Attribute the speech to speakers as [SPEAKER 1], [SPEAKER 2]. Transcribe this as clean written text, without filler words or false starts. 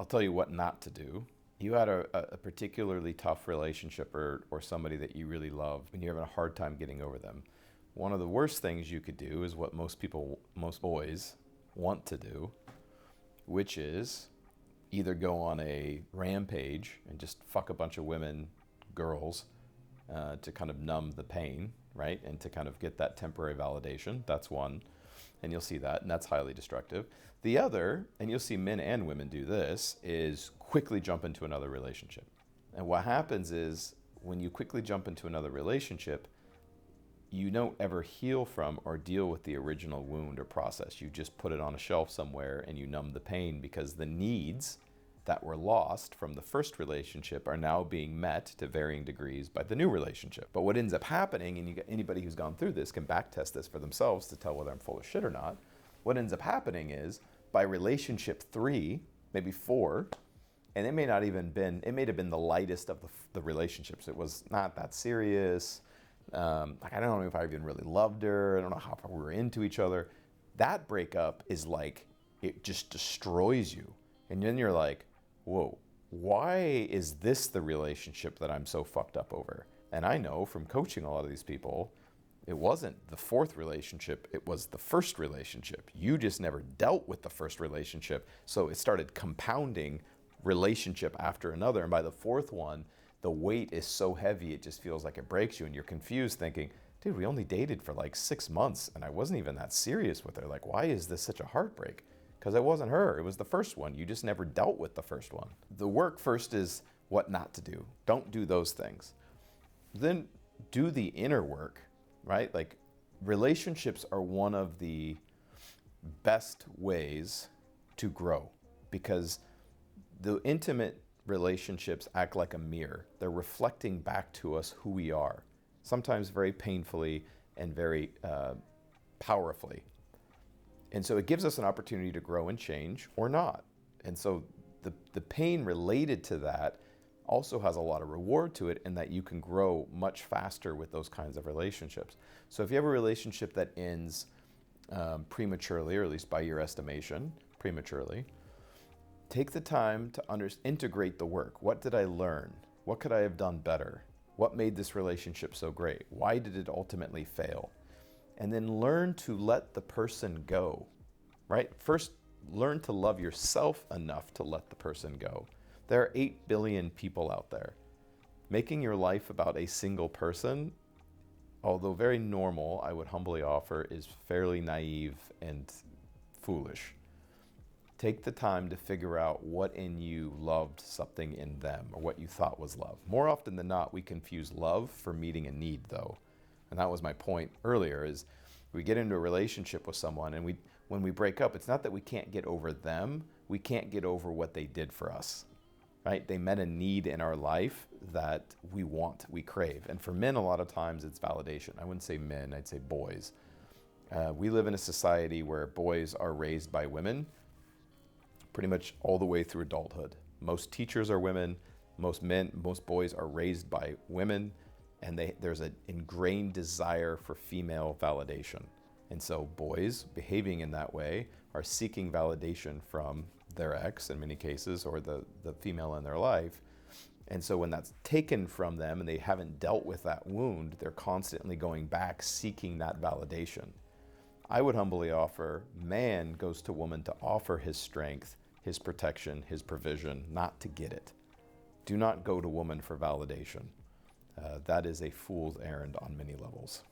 [SPEAKER 1] tell you what not to do. You had a particularly tough relationship or somebody that you really love and you're having a hard time getting over them. One of the worst things you could do is what most boys want to do, which is either go on a rampage and just fuck a bunch of women, girls, to kind of numb the pain, right? And to kind of get that temporary validation. That's one. And you'll see that, and that's highly destructive. The other, and you'll see men and women do this, is quickly jump into another relationship. And what happens is when you quickly jump into another relationship, you don't ever heal from or deal with the original wound or process. You just put it on a shelf somewhere and you numb the pain because the needs that were lost from the first relationship are now being met to varying degrees by the new relationship. But what ends up happening, and anybody who's gone through this can backtest this for themselves to tell whether I'm full of shit or not, what ends up happening is by relationship 3, maybe 4, and it may have been the lightest of the relationships. It was not that serious. I don't know if I even really loved her. I don't know how far we were into each other. That breakup is like, it just destroys you. And then you're like, whoa, why is this the relationship that I'm so fucked up over? And I know from coaching a lot of these people, it wasn't the 4th relationship, it was the first relationship. You just never dealt with the first relationship. So it started compounding relationship after another. And by the 4th one, the weight is so heavy, it just feels like it breaks you. And you're confused thinking, dude, we only dated for like 6 months and I wasn't even that serious with her. Like, why is this such a heartbreak? Because it wasn't her, it was the first one. You just never dealt with the first one. The work first is what not to do. Don't do those things. Then do the inner work, right? Like, relationships are one of the best ways to grow because the intimate relationships act like a mirror. They're reflecting back to us who we are, sometimes very painfully and very powerfully. And so it gives us an opportunity to grow and change or not. And so the pain related to that also has a lot of reward to it in that you can grow much faster with those kinds of relationships. So if you have a relationship that ends prematurely, or at least by your estimation, prematurely, take the time to integrate the work. What did I learn? What could I have done better? What made this relationship so great? Why did it ultimately fail? And then learn to let the person go, right? First, learn to love yourself enough to let the person go. There are 8 billion people out there. Making your life about a single person, although very normal, I would humbly offer, is fairly naive and foolish. Take the time to figure out what in you loved something in them or what you thought was love. More often than not, we confuse love for meeting a need though. And that was my point earlier, is we get into a relationship with someone and when we break up, it's not that we can't get over them, we can't get over what they did for us, right? They met a need in our life that we want, we crave. And for men, a lot of times it's validation. I wouldn't say men, I'd say boys. We live in a society where boys are raised by women pretty much all the way through adulthood. Most teachers are women, most boys are raised by women, and there's an ingrained desire for female validation. And so boys behaving in that way are seeking validation from their ex in many cases, or the female in their life. And so when that's taken from them and they haven't dealt with that wound, they're constantly going back seeking that validation. I would humbly offer, man goes to woman to offer his strength, his protection, his provision, not to get it. Do not go to woman for validation. That is a fool's errand on many levels.